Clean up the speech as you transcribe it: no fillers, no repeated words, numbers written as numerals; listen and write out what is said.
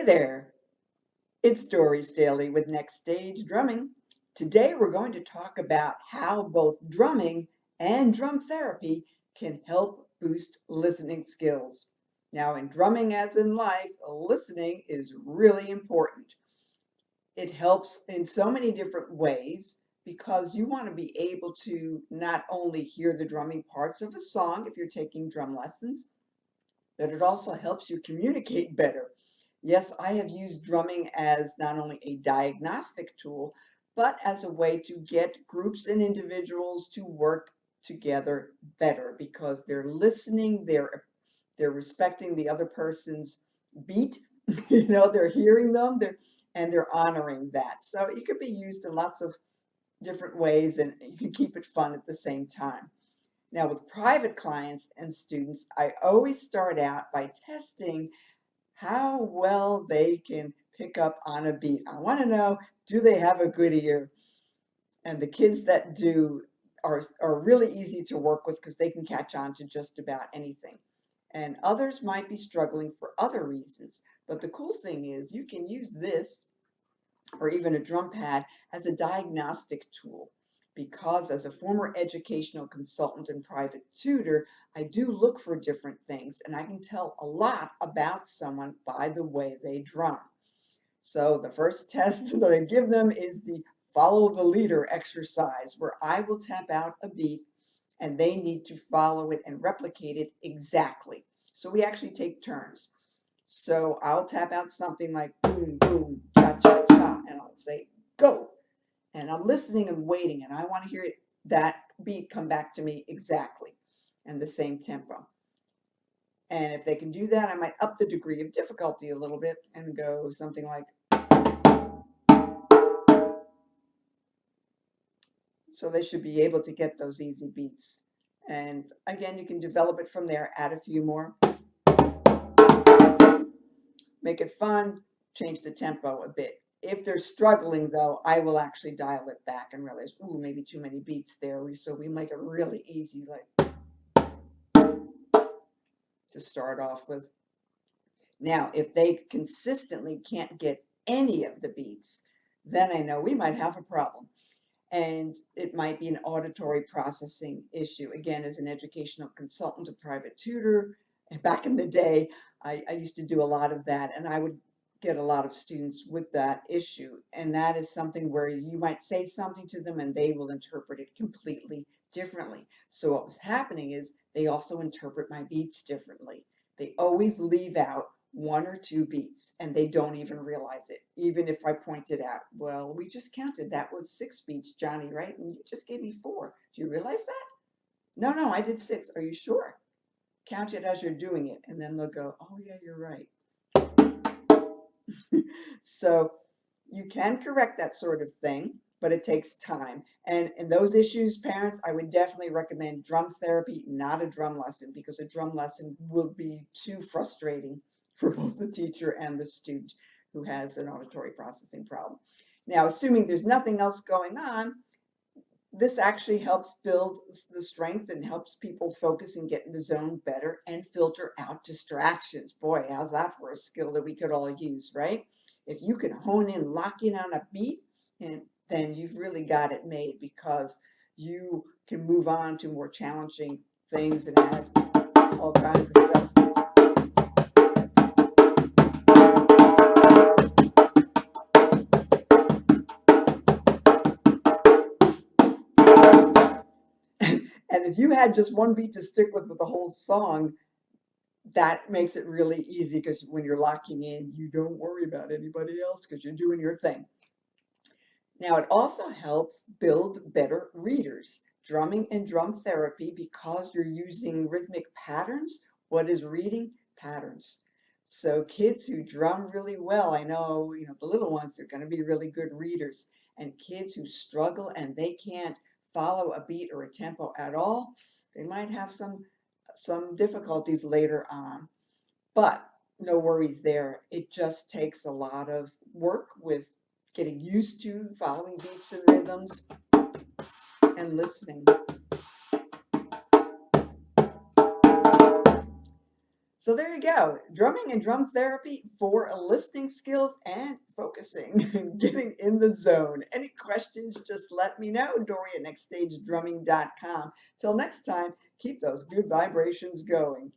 Hey there, it's Dori Staehle with Next Stage Drumming. Today we're going to talk about how both drumming and drum therapy can help boost listening skills. Now, in drumming as in life, listening is really important. It helps in so many different ways because you want to be able to not only hear the drumming parts of a song if you're taking drum lessons, but it also helps you communicate better. Yes, I have used drumming as not only a diagnostic tool, but as a way to get groups and individuals to work together better because they're listening, they're respecting the other person's beat, they're hearing them, they're honoring that. So it could be used in lots of different ways and you can keep it fun at the same time. Now, with private clients and students, I always start out by testing how well they can pick up on a beat. I want to know, do they have a good ear? And the kids that do are really easy to work with because they can catch on to just about anything. And others might be struggling for other reasons. But the cool thing is you can use this or even a drum pad as a diagnostic tool. Because as a former educational consultant and private tutor, I do look for different things and I can tell a lot about someone by the way they drum. So the first test that I give them is the follow the leader exercise, where I will tap out a beat and they need to follow it and replicate it exactly. So we actually take turns. So I'll tap out something like boom, boom, cha, cha, cha, and I'll say go. And I'm listening and waiting, and I want to hear that beat come back to me exactly and the same tempo. And if they can do that, I might up the degree of difficulty a little bit and go something like, so they should be able to get those easy beats. And again, you can develop it from there, add a few more. Make it fun, change the tempo a bit. If they're struggling, though, I will actually dial it back and realize, ooh, maybe too many beats there. So we make it really easy, like to start off with. Now, if they consistently can't get any of the beats, then I know we might have a problem. And it might be an auditory processing issue. Again, as an educational consultant, a private tutor, back in the day, I used to do a lot of that, and I would get a lot of students with that issue. And that is something where you might say something to them and they will interpret it completely differently. So what was happening is they also interpret my beats differently. They always leave out one or two beats and they don't even realize it, even if I pointed out, well, we just counted, that was 6 beats, Johnny, right? And you just gave me 4. Do you realize that? No, I did 6. Are you sure? Count it as you're doing it. And then they'll go, oh yeah, you're right. So you can correct that sort of thing, but it takes time. And in those issues, parents, I would definitely recommend drum therapy, not a drum lesson, because a drum lesson will be too frustrating for both the teacher and the student who has an auditory processing problem. Now, assuming there's nothing else going on, this actually helps build the strength and helps people focus and get in the zone better and filter out distractions. Boy, how's that for a skill that we could all use, right? If you can hone in, lock in on a beat, and then you've really got it made because you can move on to more challenging things and add all kinds of stuff. And if you had just one beat to stick with the whole song, that makes it really easy because when you're locking in, you don't worry about anybody else because you're doing your thing. Now, it also helps build better readers. Drumming and drum therapy, because you're using rhythmic patterns, what is reading? Patterns. So kids who drum really well, I know, the little ones are going to be really good readers. And kids who struggle and they can't follow a beat or a tempo at all, they might have some difficulties later on. But no worries there. It just takes a lot of work with getting used to following beats and rhythms and listening. So there you go. Drumming and drum therapy for listening skills and focusing, getting in the zone. Any questions, just let me know. Dori at nextstagedrumming.com. Till next time, keep those good vibrations going.